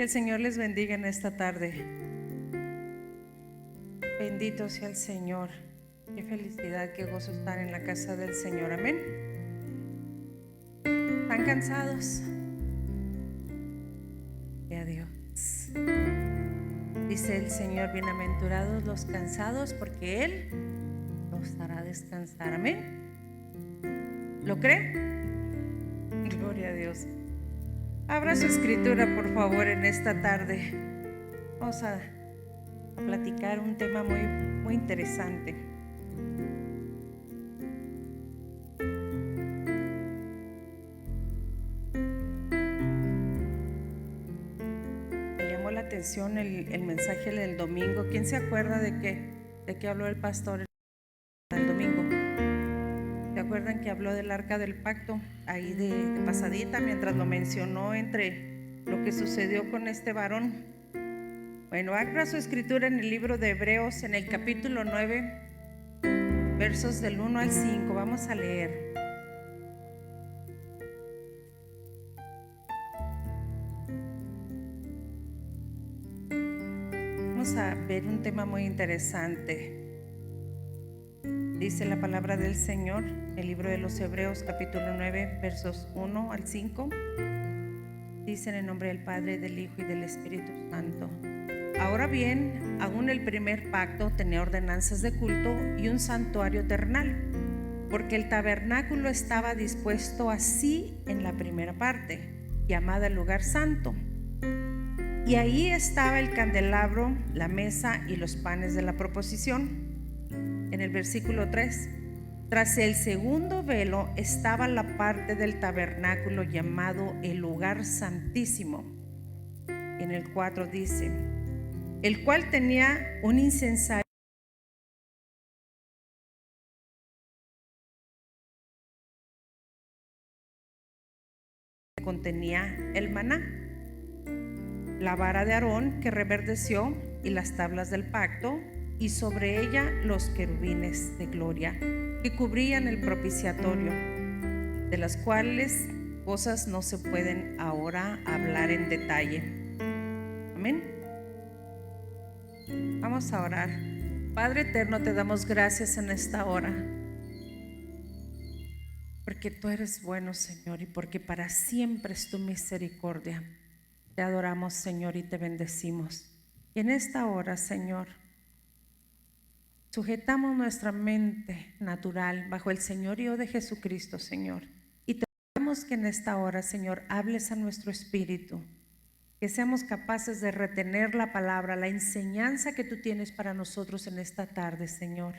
Que el Señor les bendiga en esta tarde. Bendito sea el Señor. Qué felicidad, qué gozo estar en la casa del Señor. Amén. ¿Están cansados? Gloria a Dios. Dice el Señor: bienaventurados los cansados, porque Él los hará descansar. Amén. ¿Lo cree? Gloria a Dios. Abra su escritura, por favor, en esta tarde. Vamos a platicar un tema muy interesante. Me llamó la atención el mensaje del domingo. ¿Quién se acuerda de qué habló el pastor el domingo? ¿Se acuerdan que habló del arca del pacto? Ahí de pasadita, mientras lo mencionó entre lo que sucedió con este varón. Bueno, abra su escritura en el libro de Hebreos, en el capítulo 9, versos del 1 al 5. Vamos a leer. Vamos a ver un tema muy interesante. Dice la palabra del Señor, el libro de los Hebreos, capítulo 9, versos 1 al 5. Dice: en el nombre del Padre, del Hijo y del Espíritu Santo. Ahora bien, aún el primer pacto tenía ordenanzas de culto y un santuario terrenal, porque el tabernáculo estaba dispuesto así en la primera parte, llamada el lugar santo. Y ahí estaba el candelabro, la mesa y los panes de la proposición. En el versículo 3, tras el segundo velo estaba la parte del tabernáculo llamado el lugar santísimo. En el 4 dice: el cual tenía un incensario que contenía el maná, la vara de Aarón que reverdeció y las tablas del pacto, y sobre ella los querubines de gloria que cubrían el propiciatorio, de las cuales cosas no se pueden ahora hablar en detalle. Amén. Vamos a orar. Padre eterno, te damos gracias en esta hora, porque tú eres bueno, Señor, y porque para siempre es tu misericordia. Te adoramos, Señor, y te bendecimos. Y en esta hora, Señor, sujetamos nuestra mente natural bajo el señorío de Jesucristo, Señor. Y te rogamos que en esta hora, Señor, hables a nuestro espíritu, que seamos capaces de retener la palabra, la enseñanza que tú tienes para nosotros en esta tarde, Señor.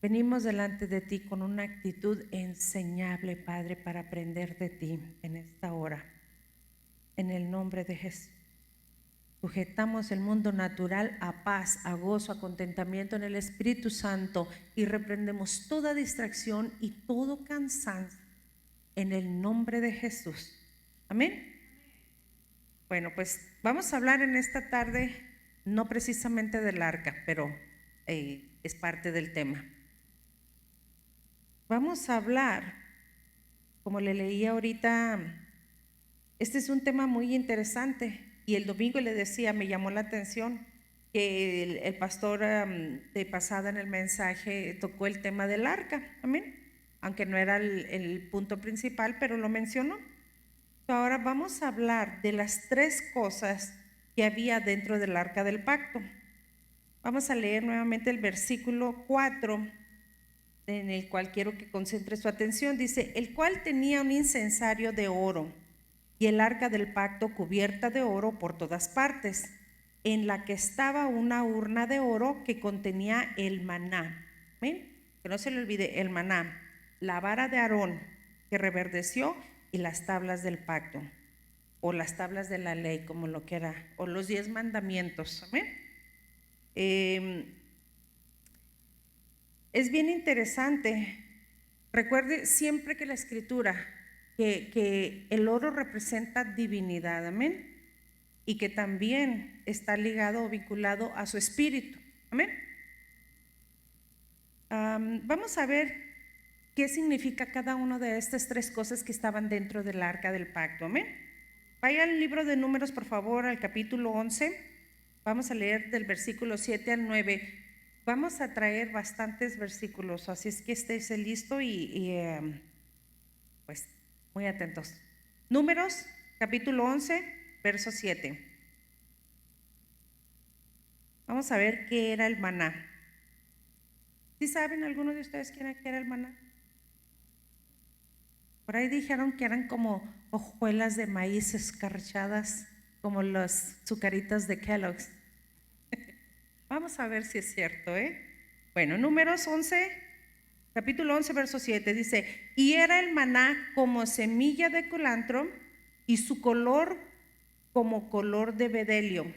Venimos delante de ti con una actitud enseñable, Padre, para aprender de ti en esta hora. En el nombre de Jesús. Sujetamos el mundo natural a paz, a gozo, a contentamiento en el Espíritu Santo, y reprendemos toda distracción y todo cansancio en el nombre de Jesús. Amén. Bueno, pues vamos a hablar en esta tarde, no precisamente del arca, pero es parte del tema. Vamos a hablar, como le leía ahorita, este es un tema muy interesante. Y el domingo le decía, me llamó la atención que el pastor de pasada en el mensaje tocó el tema del arca, amén, aunque no era el punto principal, pero lo mencionó. Ahora vamos a hablar de las tres cosas que había dentro del arca del pacto. Vamos a leer nuevamente el versículo 4, en el cual quiero que concentre su atención. Dice: el cual tenía un incensario de oro y el arca del pacto cubierta de oro por todas partes, en la que estaba una urna de oro que contenía el maná. ¿Ven? Que no se le olvide el maná, la vara de Aarón que reverdeció y las tablas del pacto, o las tablas de la ley, como lo quiera, o los 10 mandamientos. ¿Amén? Es bien interesante. Recuerde siempre que la escritura, que el oro representa divinidad, amén, y que también está ligado o vinculado a su espíritu, amén. Vamos a ver qué significa cada una de estas tres cosas que estaban dentro del arca del pacto, amén. Vaya al libro de Números, por favor, al capítulo 11. Vamos a leer del versículo 7 al 9. Vamos a traer bastantes versículos, así es que estés listo pues muy atentos. Números, capítulo 11, verso 7. Vamos a ver qué era el maná. ¿Sí saben algunos de ustedes qué era el maná? Por ahí dijeron que eran como hojuelas de maíz escarchadas, como las azucaritas de Kellogg's. Vamos a ver si es cierto, ¿eh? Bueno, Números 11, capítulo 11, verso 7 dice: y era el maná como semilla de culantro y su color como color de bedelio.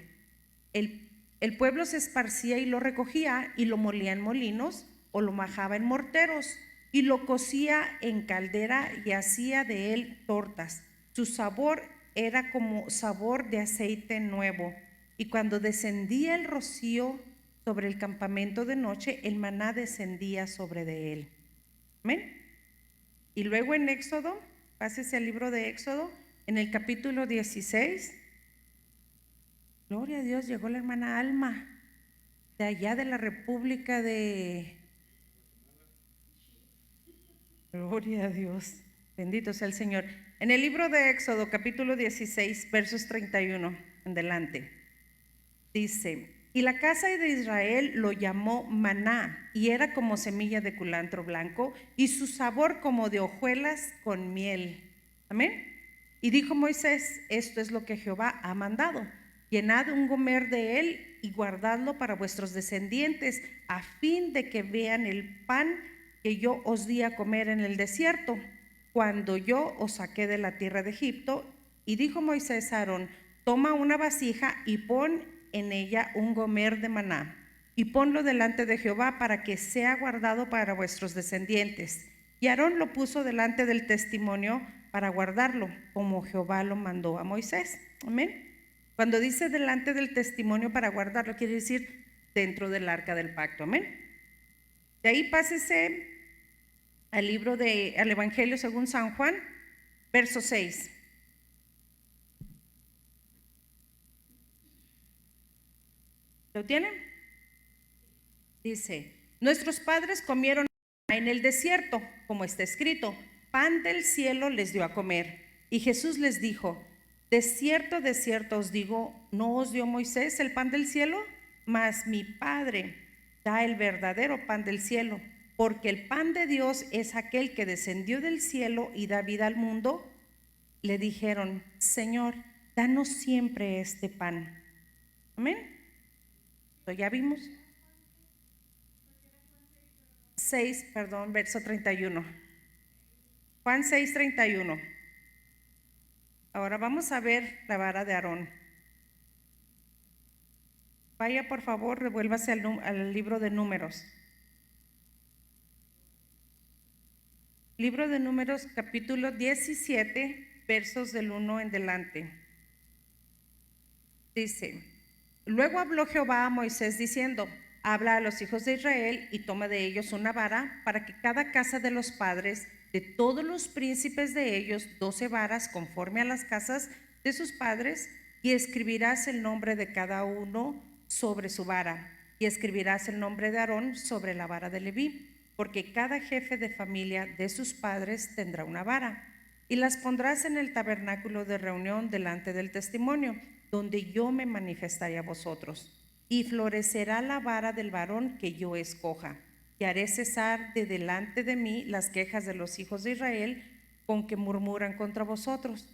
El pueblo se esparcía y lo recogía y lo molía en molinos o lo majaba en morteros y lo cocía en caldera y hacía de él tortas. Su sabor era como sabor de aceite nuevo. Y cuando descendía el rocío sobre el campamento de noche, el maná descendía sobre de él. Amén. Y luego en Éxodo, pásese al libro de Éxodo, en el capítulo 16. Gloria a Dios, llegó la hermana Alma, de allá de la República de... Gloria a Dios, bendito sea el Señor. En el libro de Éxodo, capítulo 16, versos 31 en adelante, dice: y la casa de Israel lo llamó maná, y era como semilla de culantro blanco, y su sabor como de hojuelas con miel. Amén. Y dijo Moisés: esto es lo que Jehová ha mandado: llenad un gomer de él y guardadlo para vuestros descendientes, a fin de que vean el pan que yo os di a comer en el desierto, cuando yo os saqué de la tierra de Egipto. Y dijo Moisés a Aarón: toma una vasija y pon en ella un gomer de maná, y ponlo delante de Jehová para que sea guardado para vuestros descendientes. Y Aarón lo puso delante del testimonio para guardarlo, como Jehová lo mandó a Moisés. Amén. Cuando dice delante del testimonio para guardarlo, quiere decir dentro del arca del pacto. Amén. De ahí pásese al al Evangelio según San Juan, verso 6. ¿Lo tienen? Dice: nuestros padres comieron en el desierto, como está escrito: pan del cielo les dio a comer. Y Jesús les dijo: de cierto os digo, ¿no os dio Moisés el pan del cielo? Mas mi Padre da el verdadero pan del cielo, porque el pan de Dios es aquel que descendió del cielo y da vida al mundo. Le dijeron: Señor, danos siempre este pan. Amén. ¿Ya vimos? 6, perdón, verso 31. Juan 6:31. Ahora vamos a ver la vara de Aarón. Vaya, por favor, revuélvase al libro de Números. Libro de Números, capítulo 17, versos del 1 en adelante. Dice: luego habló Jehová a Moisés diciendo: habla a los hijos de Israel y toma de ellos una vara, para que cada casa de los padres de todos los príncipes de ellos 12 varas conforme a las casas de sus padres, y escribirás el nombre de cada uno sobre su vara, y escribirás el nombre de Aarón sobre la vara de Leví, porque cada jefe de familia de sus padres tendrá una vara, y las pondrás en el tabernáculo de reunión delante del testimonio, donde yo me manifestaré a vosotros. Y florecerá la vara del varón que yo escoja, y haré cesar de delante de mí las quejas de los hijos de Israel con que murmuran contra vosotros.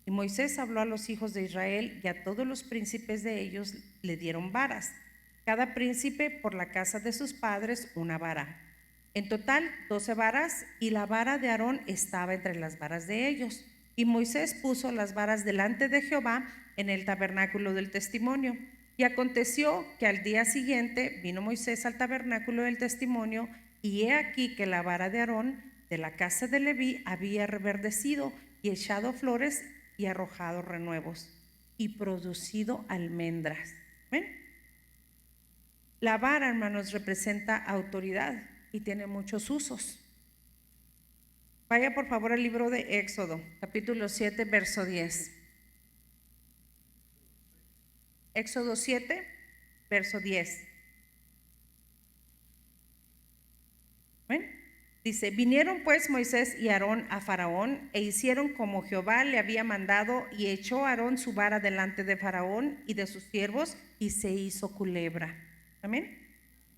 Y Moisés habló a los hijos de Israel, y a todos los príncipes de ellos le dieron varas, cada príncipe por la casa de sus padres una vara. En total 12 varas, y la vara de Aarón estaba entre las varas de ellos. Y Moisés puso las varas delante de Jehová en el tabernáculo del testimonio. Y aconteció que al día siguiente vino Moisés al tabernáculo del testimonio, y he aquí que la vara de Aarón de la casa de Leví había reverdecido y echado flores y arrojado renuevos y producido almendras. ¿Ven? La vara, hermanos, representa autoridad y tiene muchos usos. Vaya por favor al libro de Éxodo, capítulo 7, verso 10. Éxodo 7, verso 10. ¿Ven? Dice, vinieron pues Moisés y Aarón a Faraón e hicieron como Jehová le había mandado, y echó Aarón su vara delante de Faraón y de sus siervos, y se hizo culebra. Amén.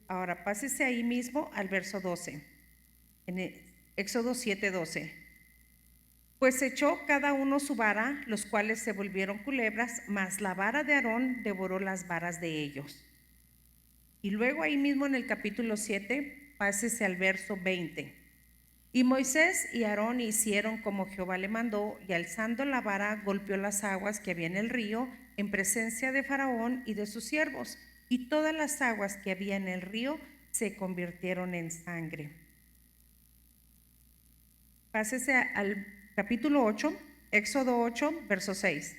Ahora pásese ahí mismo al verso 12, en Éxodo 7, 12. Pues echó cada uno su vara, los cuales se volvieron culebras, mas la vara de Aarón devoró las varas de ellos. Y luego ahí mismo en el capítulo 7, pásese al verso 20. Y Moisés y Aarón hicieron como Jehová le mandó, y alzando la vara golpeó las aguas que había en el río en presencia de Faraón y de sus siervos, y todas las aguas que había en el río se convirtieron en sangre. Pásese al capítulo 8, Éxodo 8, verso 6.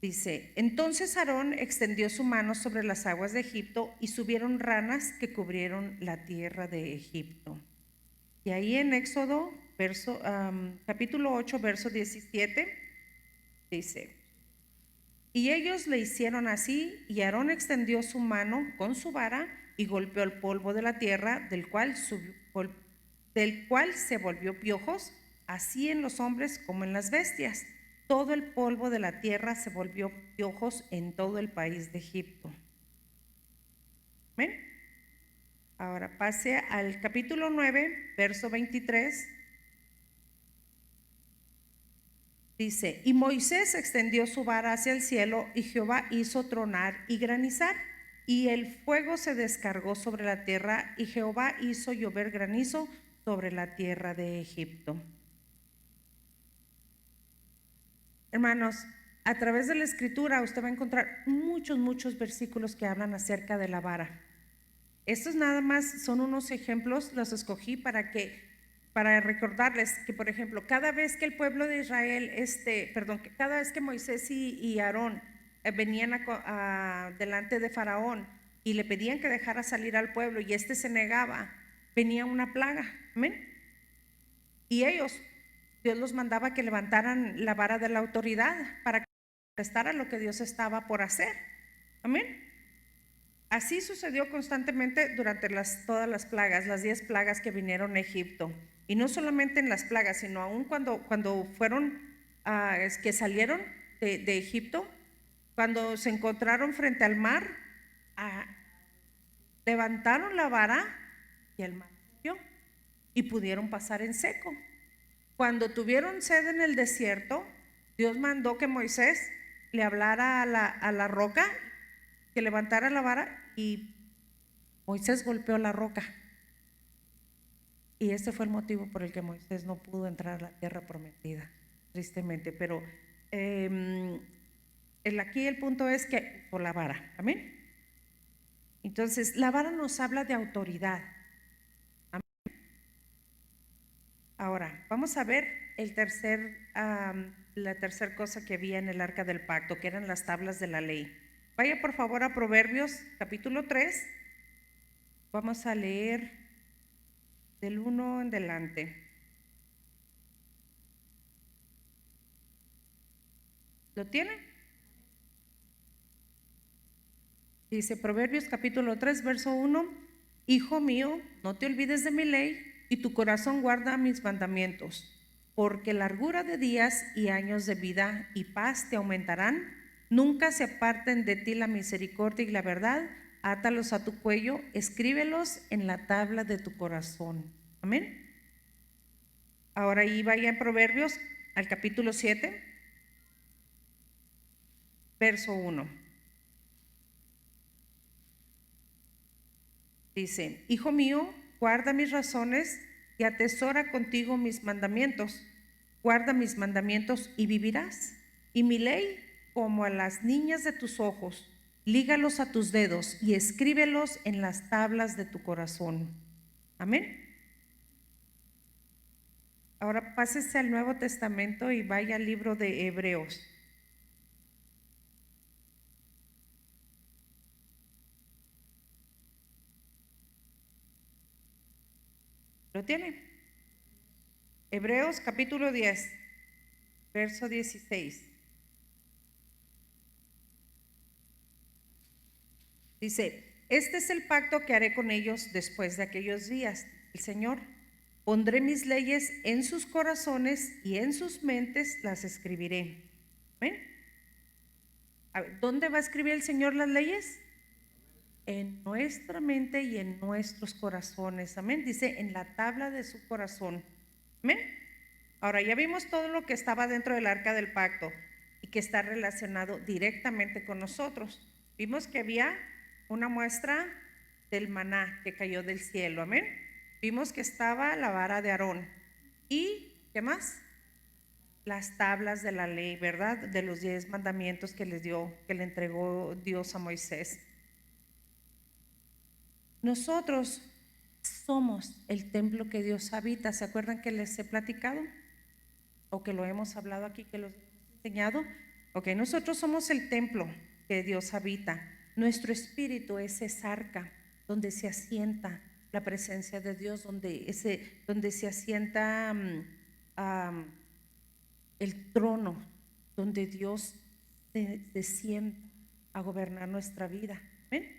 Dice, entonces Aarón extendió su mano sobre las aguas de Egipto y subieron ranas que cubrieron la tierra de Egipto. Y ahí en Éxodo, capítulo 8, verso 17, dice, y ellos le hicieron así, y Aarón extendió su mano con su vara y golpeó el polvo de la tierra, del cual se volvió piojos, así en los hombres como en las bestias. Todo el polvo de la tierra se volvió piojos en todo el país de Egipto. ¿Ven? Ahora pase al capítulo 9, verso 23. Dice, y Moisés extendió su vara hacia el cielo, y Jehová hizo tronar y granizar, y el fuego se descargó sobre la tierra, y Jehová hizo llover granizo sobre la tierra de Egipto. Hermanos, a través de la escritura usted va a encontrar muchos versículos que hablan acerca de la vara. Estos nada más son unos ejemplos, los escogí para recordarles que, por ejemplo, cada vez que el pueblo de Israel, cada vez que Moisés y Aarón venían delante de Faraón y le pedían que dejara salir al pueblo y se negaba, venía una plaga, amén. Y Dios los mandaba que levantaran la vara de la autoridad para que prestara lo que Dios estaba por hacer, amén. Así sucedió constantemente durante todas las plagas, las 10 plagas que vinieron a Egipto. Y no solamente en las plagas, sino aún cuando fueron, que salieron de Egipto, cuando se encontraron frente al mar, levantaron la vara y el mar cambió y pudieron pasar en seco. Cuando tuvieron sed en el desierto, Dios mandó que Moisés le hablara a la roca, que levantara la vara, y Moisés golpeó la roca. Y ese fue el motivo por el que Moisés no pudo entrar a la tierra prometida, tristemente. Pero aquí el punto es que por la vara, amén. Entonces, la vara nos habla de autoridad. Amén. Ahora, vamos a ver la tercera cosa que había en el arca del pacto, que eran las tablas de la ley. Vaya por favor a Proverbios capítulo 3. Vamos a leer del 1 en adelante. ¿Lo tienen? Dice Proverbios capítulo 3, verso 1, hijo mío, no te olvides de mi ley, y tu corazón guarda mis mandamientos, porque largura de días y años de vida y paz te aumentarán. Nunca se aparten de ti la misericordia y la verdad. Átalos a tu cuello, escríbelos en la tabla de tu corazón. Amén. Ahora ahí vaya en Proverbios al capítulo 7, verso 1. Dice, hijo mío, guarda mis razones y atesora contigo mis mandamientos. Guarda mis mandamientos y vivirás. Y mi ley como a las niñas de tus ojos. Lígalos a tus dedos y escríbelos en las tablas de tu corazón. Amén. Ahora pásese al Nuevo Testamento y vaya al libro de Hebreos. ¿Lo tiene? Hebreos capítulo 10. verso 16. Dice, este es el pacto que haré con ellos después de aquellos días, el Señor. Pondré mis leyes en sus corazones y en sus mentes las escribiré. ¿Ven? A ver, ¿dónde va a escribir el Señor las leyes? En nuestra mente y en nuestros corazones. Amén. Dice, en la tabla de su corazón. Amén. Ahora ya vimos todo lo que estaba dentro del arca del pacto y que está relacionado directamente con nosotros. Vimos que había una muestra del maná que cayó del cielo. Amén. Vimos que estaba la vara de Aarón. ¿Y qué más? Las tablas de la ley, ¿verdad? De los 10 mandamientos que les dio, que le entregó Dios a Moisés. Nosotros somos el templo que Dios habita. ¿Se acuerdan que les he platicado? O que lo hemos hablado aquí, que los hemos enseñado. Ok, nosotros somos el templo que Dios habita. Nuestro espíritu es esa arca donde se asienta la presencia de Dios, donde se asienta el trono, donde Dios se sienta a gobernar nuestra vida. ¿Ven?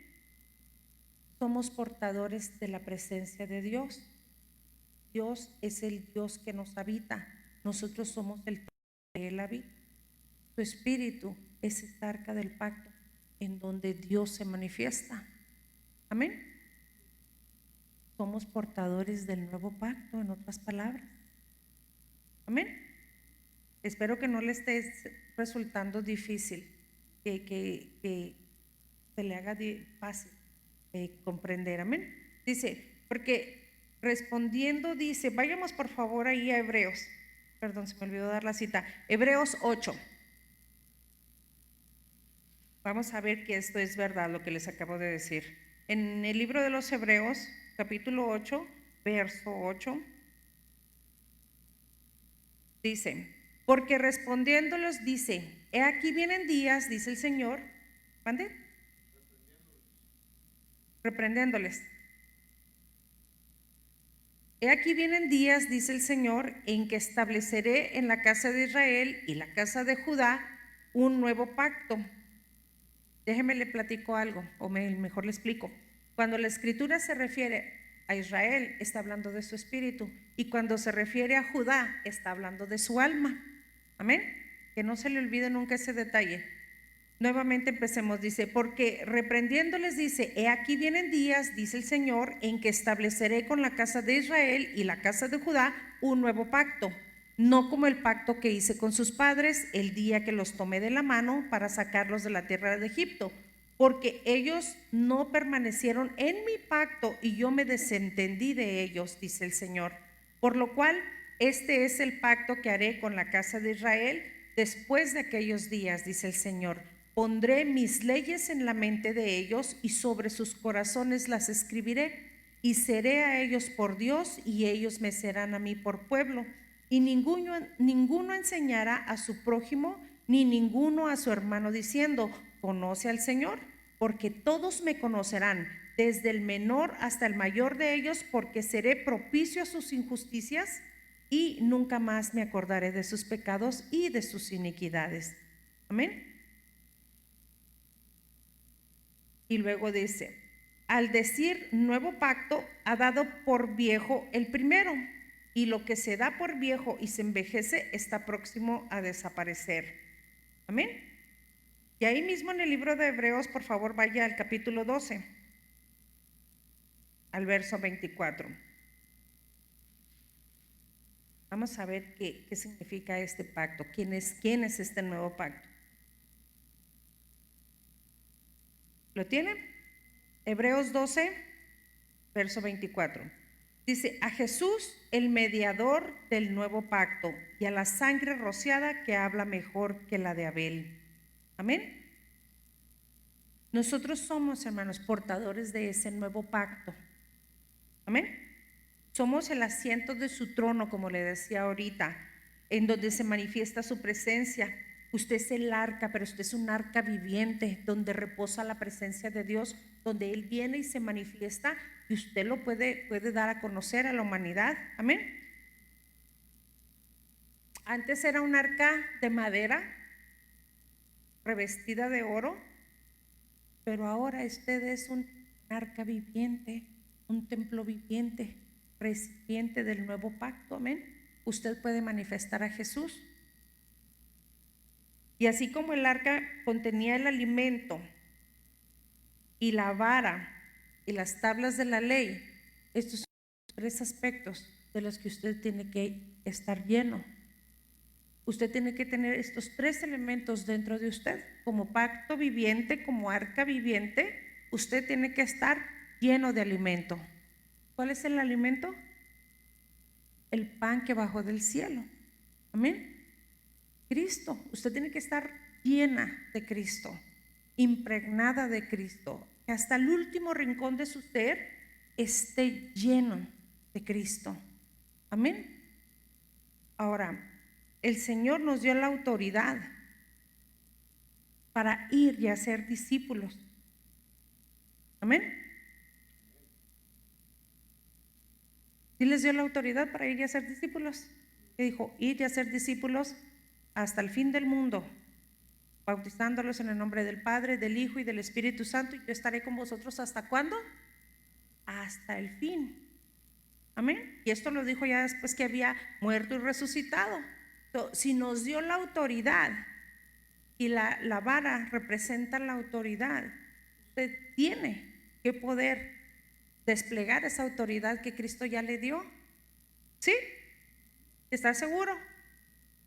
Somos portadores de la presencia de Dios. Dios es el Dios que nos habita. Nosotros somos el templo que Él habita. Su espíritu es esta arca del pacto en donde Dios se manifiesta. Amén. Somos portadores del nuevo pacto, en otras palabras. Amén. Espero que no le esté resultando difícil, que se le haga fácil comprender. Amén. Dice, porque respondiendo dice, vayamos por favor ahí a Hebreos. Perdón, se me olvidó dar la cita. Hebreos 8. Vamos a ver que esto es verdad, lo que les acabo de decir. En el libro de los Hebreos, capítulo 8, verso 8, dice, porque respondiéndolos dice, he aquí vienen días, dice el Señor, ¿mande? Reprendiéndoles. He aquí vienen días, dice el Señor, en que estableceré en la casa de Israel y la casa de Judá un nuevo pacto. Déjeme le platico algo, o mejor le explico. Cuando la escritura se refiere a Israel, está hablando de su espíritu, y cuando se refiere a Judá, está hablando de su alma. Amén. Que no se le olvide nunca ese detalle. Nuevamente empecemos, dice, porque reprendiéndoles dice, he aquí vienen días, dice el Señor, en que estableceré con la casa de Israel y la casa de Judá un nuevo pacto, no como el pacto que hice con sus padres el día que los tomé de la mano para sacarlos de la tierra de Egipto, porque ellos no permanecieron en mi pacto y yo me desentendí de ellos, dice el Señor. Por lo cual, este es el pacto que haré con la casa de Israel después de aquellos días, dice el Señor. Pondré mis leyes en la mente de ellos y sobre sus corazones las escribiré, y seré a ellos por Dios y ellos me serán a mí por pueblo. Y ninguno enseñará a su prójimo ni ninguno a su hermano diciendo, conoce al Señor, porque todos me conocerán, desde el menor hasta el mayor de ellos, porque seré propicio a sus injusticias y nunca más me acordaré de sus pecados y de sus iniquidades. Amén. Y luego dice, al decir nuevo pacto, ha dado por viejo el primero, y lo que se da por viejo y se envejece está próximo a desaparecer. Amén. Y ahí mismo en el libro de Hebreos, por favor, vaya al capítulo 12, al verso 24. Vamos a ver qué significa este pacto, quién es este nuevo pacto. ¿Lo tienen? Hebreos 12, verso 24. Dice, a Jesús, el mediador del nuevo pacto, y a la sangre rociada que habla mejor que la de Abel. Amén. Nosotros somos, hermanos, portadores de ese nuevo pacto. Amén. Somos el asiento de su trono, como le decía ahorita, en donde se manifiesta su presencia. Usted es el arca, pero usted es un arca viviente, donde reposa la presencia de Dios, donde Él viene y se manifiesta, y usted lo puede dar a conocer a la humanidad. Amén. Antes era un arca de madera revestida de oro, pero ahora usted es un arca viviente, un templo viviente, recipiente del nuevo pacto, amén. Usted puede manifestar a Jesús. Y así como el arca contenía el alimento y la vara y las tablas de la ley, estos son los 3 aspectos de los que usted tiene que estar lleno. Usted tiene que tener estos 3 elementos dentro de usted. Como pacto viviente, como arca viviente, usted tiene que estar lleno de alimento. ¿Cuál es el alimento? El pan que bajó del cielo. Amén. Cristo. Usted tiene que estar llena de Cristo, impregnada de Cristo, que hasta el último rincón de su ser esté lleno de Cristo. Amén. Ahora, el Señor nos dio la autoridad para ir y hacer discípulos. Amén. ¿Sí les dio la autoridad para ir y hacer discípulos? Y dijo, ir y hacer discípulos hasta el fin del mundo, bautizándolos en el nombre del Padre, del Hijo y del Espíritu Santo, y yo estaré con vosotros ¿hasta cuándo? Hasta el fin. Amén. Y esto lo dijo ya después que había muerto y resucitado. Entonces, si nos dio la autoridad y la vara representa la autoridad, usted tiene que poder desplegar esa autoridad que Cristo ya le dio. ¿Sí? ¿Está seguro?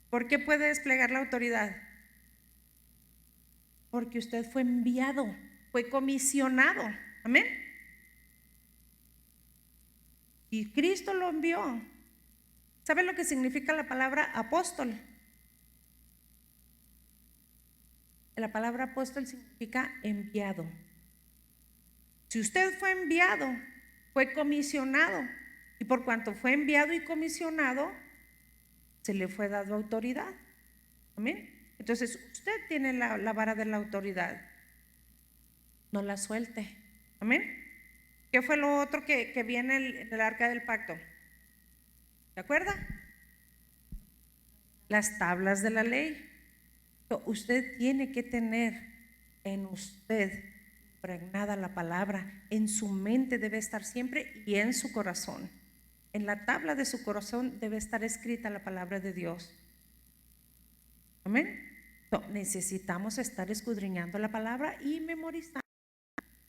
¿Por qué puede desplegar la autoridad? Porque usted fue enviado, fue comisionado. Amén. Y Cristo lo envió. ¿Sabe lo que significa la palabra apóstol? La palabra apóstol significa enviado. Si usted fue enviado, fue comisionado, y por cuanto fue enviado y comisionado, se le fue dado autoridad. Amén. Entonces usted tiene la vara de la autoridad, no la suelte. Amén. ¿Qué fue lo otro que viene en el arca del pacto? ¿Se acuerda? Las tablas de la ley. Usted tiene que tener en usted impregnada la palabra, en su mente debe estar siempre y en su corazón. En la tabla de su corazón debe estar escrita la palabra de Dios. Amén. Necesitamos estar escudriñando la palabra y memorizando,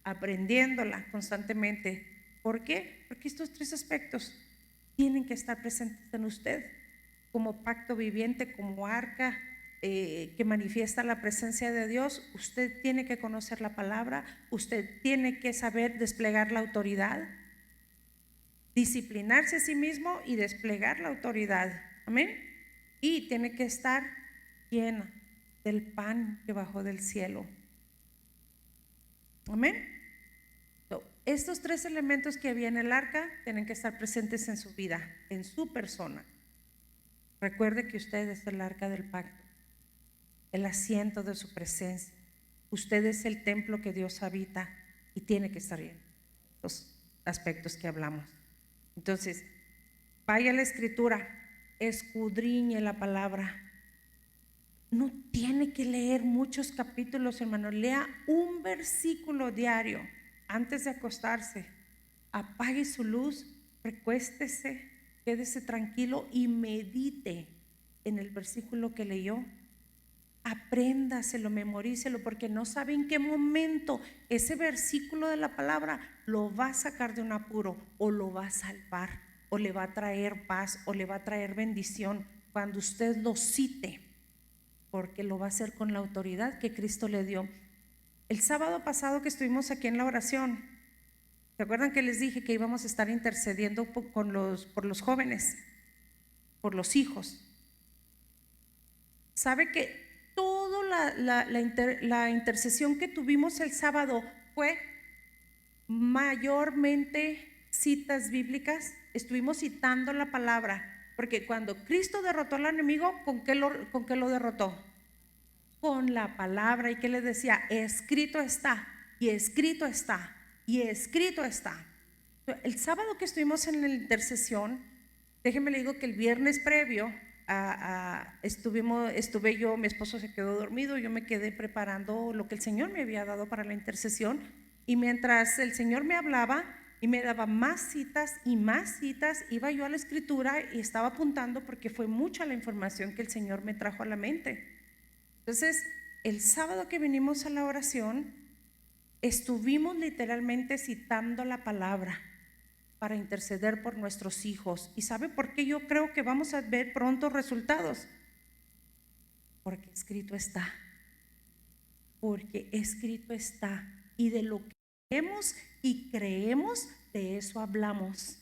aprendiéndola constantemente. ¿Por qué? Porque estos 3 aspectos tienen que estar presentes en usted, como pacto viviente, como arca que manifiesta la presencia de Dios. Usted tiene que conocer la palabra, usted tiene que saber desplegar la autoridad, disciplinarse a sí mismo y desplegar la autoridad. Amén. Y tiene que estar llena del pan que bajó del cielo. Amén. Estos 3 elementos que había en el arca tienen que estar presentes en su vida, en su persona. Recuerde que usted es el arca del pacto, el asiento de su presencia. Usted es el templo que Dios habita y tiene que estar bien. Los aspectos que hablamos. Entonces, vaya a la escritura, escudriñe la palabra. No tiene que leer muchos capítulos, hermano. Lea un versículo diario antes de acostarse. Apague su luz, recuéstese, quédese tranquilo y medite en el versículo que leyó. Apréndaselo, memorícelo, porque no sabe en qué momento ese versículo de la palabra lo va a sacar de un apuro, o lo va a salvar, o le va a traer paz, o le va a traer bendición cuando usted lo cite, porque lo va a hacer con la autoridad que Cristo le dio. El sábado pasado que estuvimos aquí en la oración, ¿se acuerdan que les dije que íbamos a estar intercediendo por los jóvenes, por los hijos? ¿Sabe que toda la intercesión que tuvimos el sábado fue mayormente citas bíblicas? Estuvimos citando la palabra, porque cuando Cristo derrotó al enemigo, ¿con qué lo derrotó? Con la palabra. ¿Y qué le decía? Escrito está, y escrito está, y escrito está. El sábado que estuvimos en la intercesión, déjenme le digo que el viernes previo estuve yo, mi esposo se quedó dormido, yo me quedé preparando lo que el Señor me había dado para la intercesión, y mientras el Señor me hablaba y me daba más citas y más citas, iba yo a la escritura y estaba apuntando porque fue mucha la información que el Señor me trajo a la mente. Entonces, el sábado que vinimos a la oración, estuvimos literalmente citando la palabra para interceder por nuestros hijos. ¿Y sabe por qué yo creo que vamos a ver pronto resultados? Porque escrito está. Porque escrito está. Y de lo que vemos y creemos, de eso hablamos.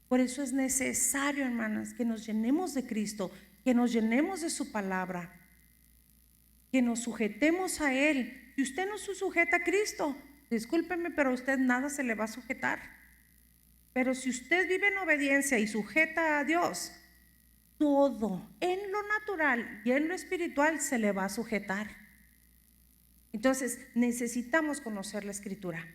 Por eso es necesario, hermanas, que nos llenemos de Cristo, que nos llenemos de su palabra, que nos sujetemos a Él. Si usted no se sujeta a Cristo, discúlpeme, pero a usted nada se le va a sujetar. Pero si usted vive en obediencia y sujeta a Dios, todo en lo natural y en lo espiritual se le va a sujetar. Entonces necesitamos conocer la Escritura.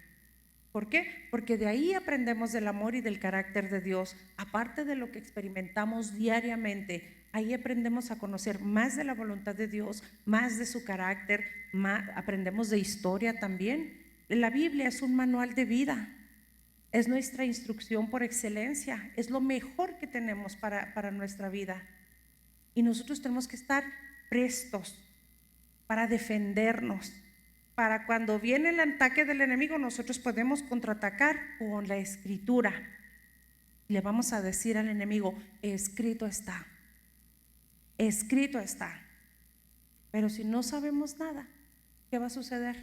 ¿Por qué? Porque de ahí aprendemos del amor y del carácter de Dios. Aparte de lo que experimentamos diariamente, ahí aprendemos a conocer más de la voluntad de Dios, más de su carácter, aprendemos de historia también. La Biblia es un manual de vida. Es nuestra instrucción por excelencia, es lo mejor que tenemos para nuestra vida. Y nosotros tenemos que estar prestos para defendernos, para cuando viene el ataque del enemigo, nosotros podemos contraatacar con la Escritura. Le vamos a decir al enemigo, escrito está, escrito está. Pero si no sabemos nada, ¿qué va a suceder?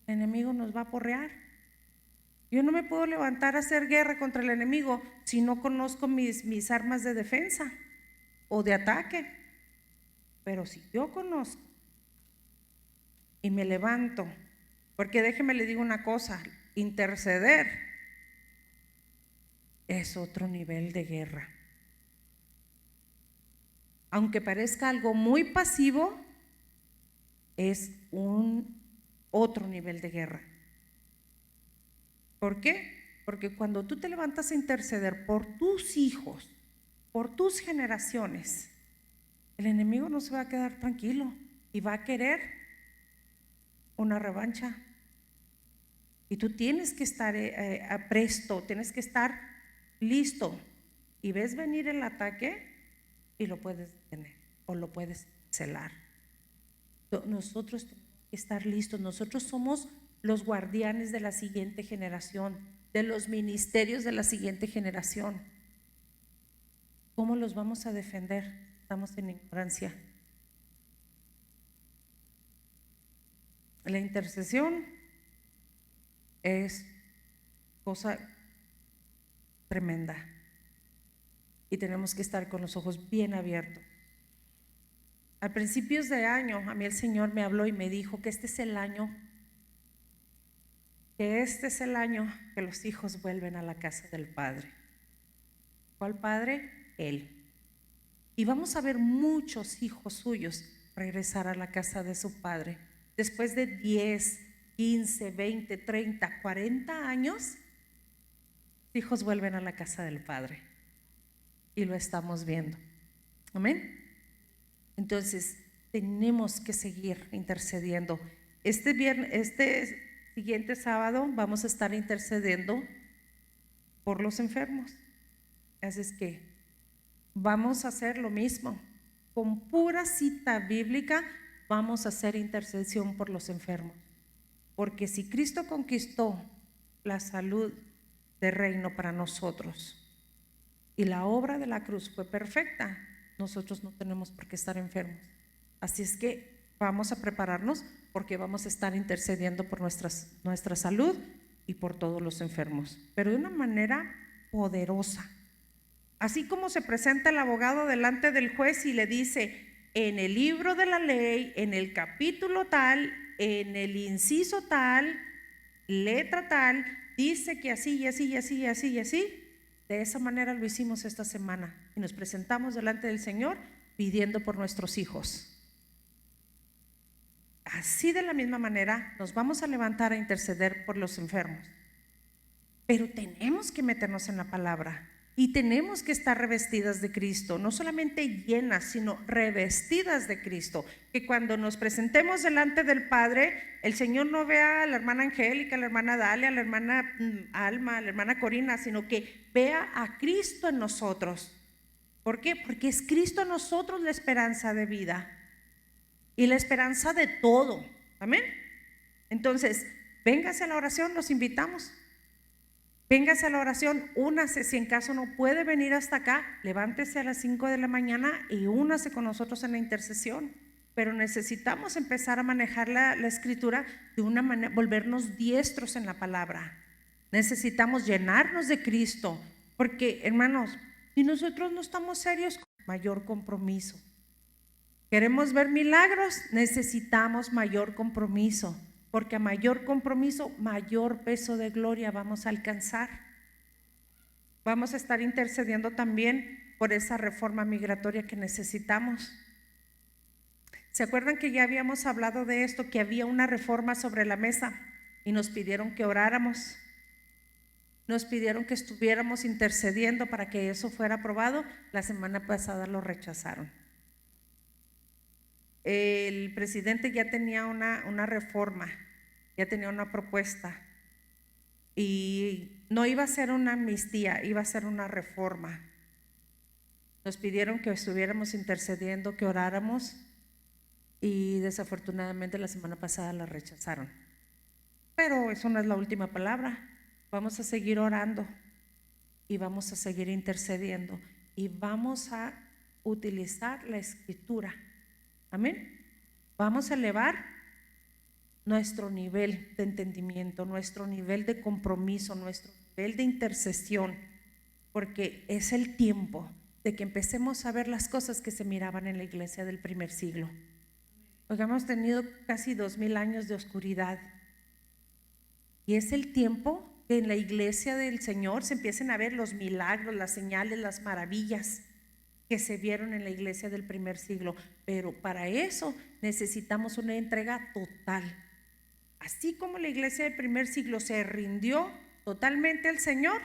El enemigo nos va a aporrear. Yo no me puedo levantar a hacer guerra contra el enemigo si no conozco mis armas de defensa o de ataque. Pero si yo conozco y me levanto, porque déjeme le digo una cosa, interceder es otro nivel de guerra. Aunque parezca algo muy pasivo, es un otro nivel de guerra. ¿Por qué? Porque cuando tú te levantas a interceder por tus hijos, por tus generaciones, el enemigo no se va a quedar tranquilo y va a querer una revancha. Y tú tienes que estar presto, tienes que estar listo. Y ves venir el ataque y lo puedes detener o lo puedes celar. Nosotros tenemos que estar listos. Nosotros somos los guardianes de la siguiente generación, de los ministerios de la siguiente generación. ¿Cómo los vamos a defender? Estamos en ignorancia. La intercesión es cosa tremenda y tenemos que estar con los ojos bien abiertos. A principios de año, a mí el Señor me habló y me dijo que este es el año que los hijos vuelven a la casa del Padre. ¿Cuál Padre? Él. Y vamos a ver muchos hijos suyos regresar a la casa de su Padre. Después de 10, 15, 20, 30, 40 años, hijos vuelven a la casa del Padre. Y lo estamos viendo. Amén. Entonces, tenemos que seguir intercediendo. Este siguiente sábado vamos a estar intercediendo por los enfermos. Así es que vamos a hacer lo mismo. Con pura cita bíblica vamos a hacer intercesión por los enfermos. Porque si Cristo conquistó la salud de reino para nosotros y la obra de la cruz fue perfecta, nosotros no tenemos por qué estar enfermos. Así es que vamos a prepararnos porque vamos a estar intercediendo por nuestra salud y por todos los enfermos, pero de una manera poderosa. Así como se presenta el abogado delante del juez y le dice, en el libro de la ley, en el capítulo tal, en el inciso tal, letra tal, dice que así y así y así y así y así. De esa manera lo hicimos esta semana y nos presentamos delante del Señor pidiendo por nuestros hijos. Así de la misma manera nos vamos a levantar a interceder por los enfermos. Pero tenemos que meternos en la palabra. Y tenemos que estar revestidas de Cristo, no solamente llenas, sino revestidas de Cristo. Que cuando nos presentemos delante del Padre, el Señor no vea a la hermana Angélica, a la hermana Dalia, a la hermana Alma, a la hermana Corina, sino que vea a Cristo en nosotros. ¿Por qué? Porque es Cristo en nosotros la esperanza de vida y la esperanza de todo. Amén. Entonces, véngase a la oración, los invitamos. Véngase a la oración, únase. Si en caso no puede venir hasta acá, levántese a las 5 de la mañana y únase con nosotros en la intercesión. Pero necesitamos empezar a manejar la escritura de una manera, volvernos diestros en la palabra. Necesitamos llenarnos de Cristo, porque, hermanos, si nosotros no estamos serios, mayor compromiso. Queremos ver milagros, necesitamos mayor compromiso. Porque a mayor compromiso, mayor peso de gloria vamos a alcanzar. Vamos a estar intercediendo también por esa reforma migratoria que necesitamos. ¿Se acuerdan que ya habíamos hablado de esto? Que había una reforma sobre la mesa y nos pidieron que oráramos. Nos pidieron que estuviéramos intercediendo para que eso fuera aprobado. La semana pasada lo rechazaron. El presidente ya tenía una reforma, ya tenía una propuesta y no iba a ser una amnistía, iba a ser una reforma. Nos pidieron que estuviéramos intercediendo, que oráramos y desafortunadamente la semana pasada la rechazaron. Pero eso no es la última palabra. Vamos a seguir orando y vamos a seguir intercediendo y vamos a utilizar la escritura. Amén. Vamos a elevar nuestro nivel de entendimiento, nuestro nivel de compromiso, nuestro nivel de intercesión, porque es el tiempo de que empecemos a ver las cosas que se miraban en la iglesia del primer siglo. Porque hemos tenido casi 2000 años de oscuridad y es el tiempo que en la iglesia del Señor se empiecen a ver los milagros, las señales, las maravillas que se vieron en la iglesia del primer siglo. Pero para eso necesitamos una entrega total. Así como la iglesia del primer siglo se rindió totalmente al Señor,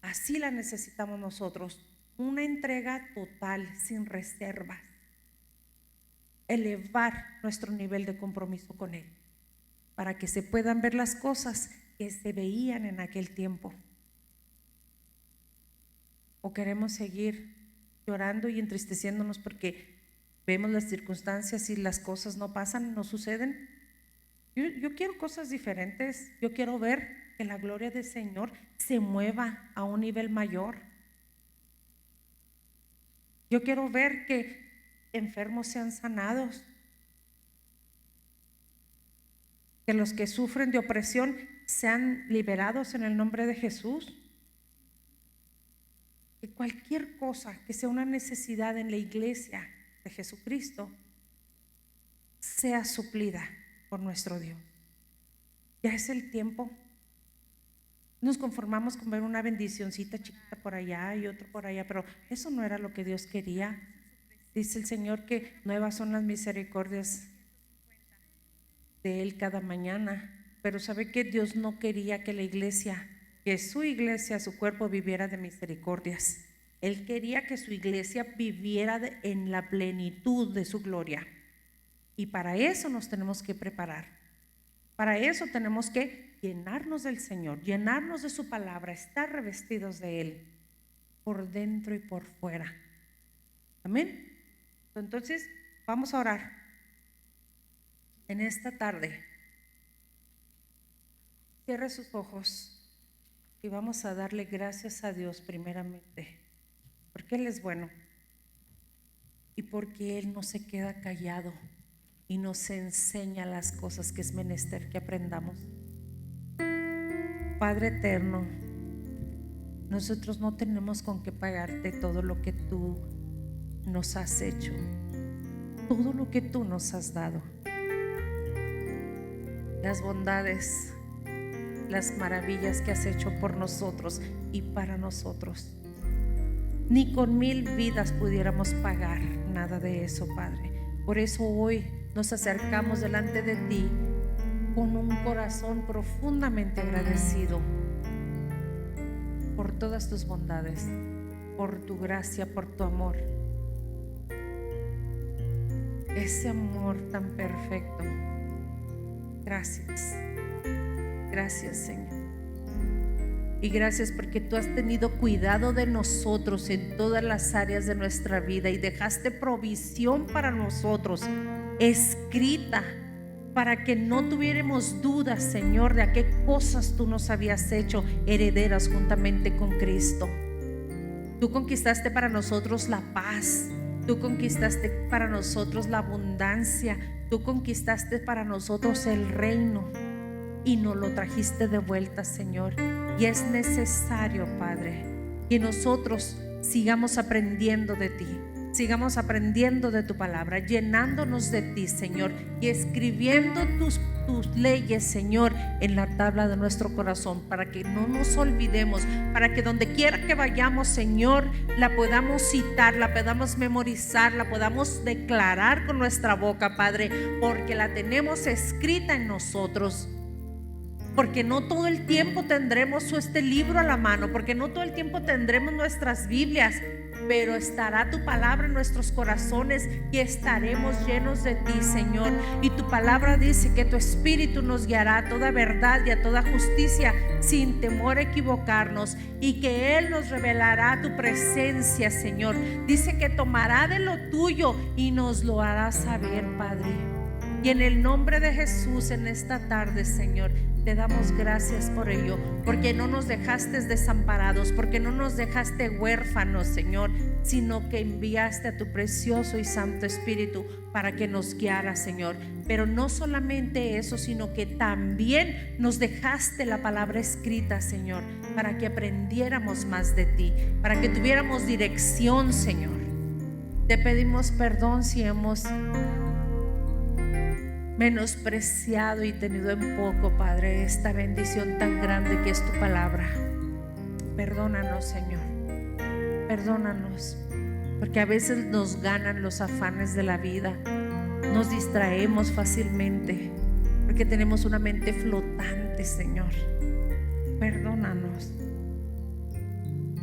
así la necesitamos nosotros, una entrega total, sin reservas. Elevar nuestro nivel de compromiso con Él, para que se puedan ver las cosas que se veían en aquel tiempo. ¿O queremos seguir llorando y entristeciéndonos porque vemos las circunstancias y las cosas no pasan, no suceden? Yo quiero cosas diferentes. Yo quiero ver que la gloria del Señor se mueva a un nivel mayor. Yo quiero ver que enfermos sean sanados, que los que sufren de opresión sean liberados en el nombre de Jesús. Que cualquier cosa que sea una necesidad en la iglesia de Jesucristo sea suplida por nuestro Dios. Ya es el tiempo. Nos conformamos con ver una bendicioncita chiquita por allá y otro por allá, pero eso no era lo que Dios quería. Dice el Señor que nuevas son las misericordias de Él cada mañana. Pero ¿sabe qué? Dios no quería que la iglesia, que su iglesia, su cuerpo viviera de misericordias. Él quería que su iglesia viviera en la plenitud de su gloria. Y para eso nos tenemos que preparar. Para eso tenemos que llenarnos del Señor, llenarnos de su palabra, estar revestidos de Él, por dentro y por fuera. Amén. Entonces, vamos a orar en esta tarde. Cierre sus ojos y vamos a darle gracias a Dios primeramente, porque Él es bueno y porque Él no se queda callado y nos enseña las cosas que es menester que aprendamos. Padre eterno, nosotros no tenemos con qué pagarte todo lo que tú nos has hecho, todo lo que tú nos has dado, las bondades, las maravillas que has hecho por nosotros y para nosotros. Ni con 1000 vidas pudiéramos pagar nada de eso, Padre. Por eso hoy nos acercamos delante de ti con un corazón profundamente agradecido por todas tus bondades, por tu gracia, por tu amor. Ese amor tan perfecto. Gracias. Gracias, Señor. Y gracias porque tú has tenido cuidado de nosotros en todas las áreas de nuestra vida y dejaste provisión para nosotros, escrita, para que no tuviéramos dudas, Señor, de a qué cosas tú nos habías hecho herederas juntamente con Cristo. Tú conquistaste para nosotros la paz, tú conquistaste para nosotros la abundancia, tú conquistaste para nosotros el reino y nos lo trajiste de vuelta, Señor. Y es necesario, Padre, que nosotros sigamos aprendiendo de ti, sigamos aprendiendo de tu palabra, llenándonos de ti, Señor, y escribiendo tus leyes, Señor, en la tabla de nuestro corazón, para que no nos olvidemos, para que donde quiera que vayamos, Señor, la podamos citar, la podamos memorizar, la podamos declarar con nuestra boca, Padre, porque la tenemos escrita en nosotros. Porque no todo el tiempo tendremos este libro a la mano, porque no todo el tiempo tendremos nuestras Biblias, pero estará tu palabra en nuestros corazones y estaremos llenos de ti, Señor. Y tu palabra dice que tu Espíritu nos guiará a toda verdad y a toda justicia, sin temor a equivocarnos, y que Él nos revelará tu presencia, Señor. Dice que tomará de lo tuyo y nos lo hará saber, Padre. Y en el nombre de Jesús, en esta tarde, Señor, te damos gracias por ello, porque no nos dejaste desamparados, porque no nos dejaste huérfanos, Señor, sino que enviaste a tu precioso y santo Espíritu para que nos guiara, Señor. Pero no solamente eso, sino que también nos dejaste la palabra escrita, Señor, para que aprendiéramos más de ti, para que tuviéramos dirección, Señor. Te pedimos perdón si hemos menospreciado y tenido en poco, Padre, esta bendición tan grande que es tu palabra. Perdónanos, Señor, perdónanos, porque a veces nos ganan los afanes de la vida, nos distraemos fácilmente, porque tenemos una mente flotante, Señor. Perdónanos,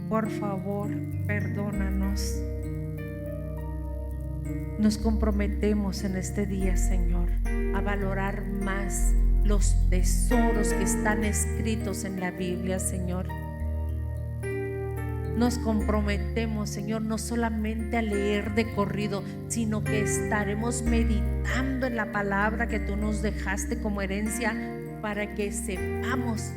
por favor, perdónanos. Nos comprometemos en este día, Señor, a valorar más los tesoros que están escritos en la Biblia, Señor. Nos comprometemos, Señor, no solamente a leer de corrido, sino que estaremos meditando en la palabra que tú nos dejaste como herencia, para que sepamos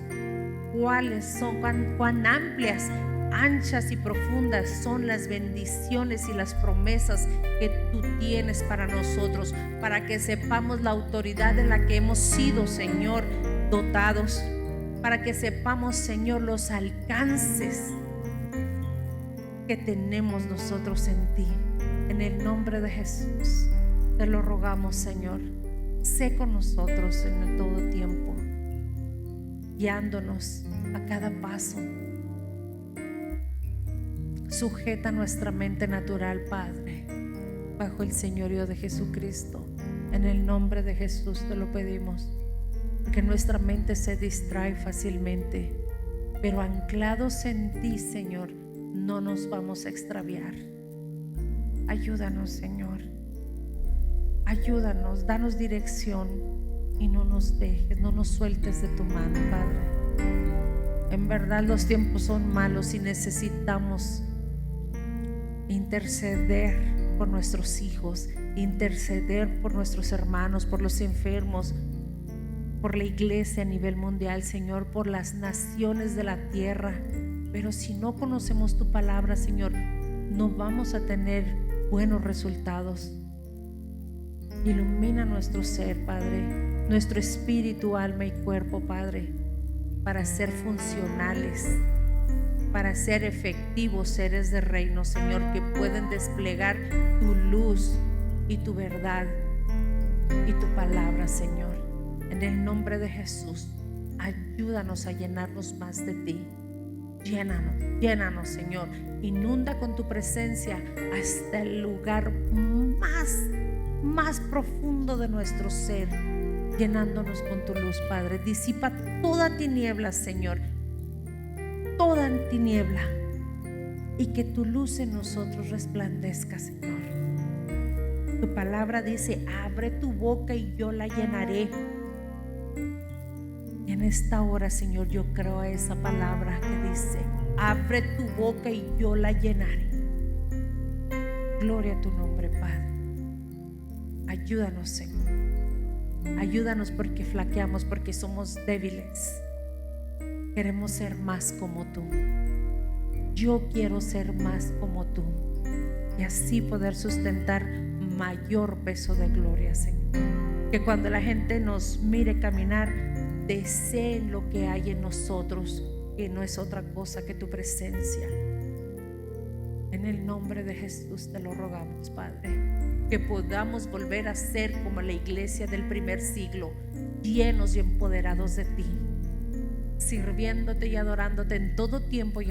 cuáles son, cuán amplias, anchas y profundas son las bendiciones y las promesas que tú tienes para nosotros, para que sepamos la autoridad en la que hemos sido, Señor, dotados, para que sepamos, Señor, los alcances que tenemos nosotros en ti. En el nombre de Jesús te lo rogamos, Señor. Sé con nosotros en todo tiempo, guiándonos a cada paso. Sujeta nuestra mente natural, Padre, bajo el señorío de Jesucristo. En el nombre de Jesús te lo pedimos, porque nuestra mente se distrae fácilmente, pero anclados en ti, Señor, no nos vamos a extraviar. Ayúdanos, Señor, ayúdanos, danos dirección y no nos dejes, no nos sueltes de tu mano, Padre. En verdad los tiempos son malos y necesitamos interceder por nuestros hijos, interceder por nuestros hermanos, por los enfermos, por la iglesia a nivel mundial, Señor, por las naciones de la tierra. Pero si no conocemos tu palabra, Señor, no vamos a tener buenos resultados. Ilumina nuestro ser, Padre, nuestro espíritu, alma y cuerpo, Padre, para ser funcionales, para ser efectivos seres de reino, Señor, que pueden desplegar tu luz y tu verdad y tu palabra, Señor. En el nombre de Jesús, ayúdanos a llenarnos más de ti. Llénanos, llénanos, Señor. Inunda con tu presencia hasta el lugar más profundo de nuestro ser, llenándonos con tu luz, Padre. Disipa toda tiniebla, Señor, toda tiniebla y que tu luz en nosotros resplandezca, Señor. Tu palabra dice: abre tu boca y yo la llenaré. Y en esta hora, Señor, yo creo a esa palabra que dice: abre tu boca y yo la llenaré. Gloria a tu nombre, Padre. Ayúdanos, Señor. Ayúdanos porque flaqueamos, porque somos débiles. Queremos ser más como tú. Yo quiero ser más como tú y así poder sustentar mayor peso de gloria, Señor. Que cuando la gente nos mire caminar, deseen lo que hay en nosotros, que no es otra cosa que tu presencia. En el nombre de Jesús te lo rogamos, Padre, que podamos volver a ser como la iglesia del primer siglo, llenos y empoderados de ti, sirviéndote y adorándote en todo tiempo y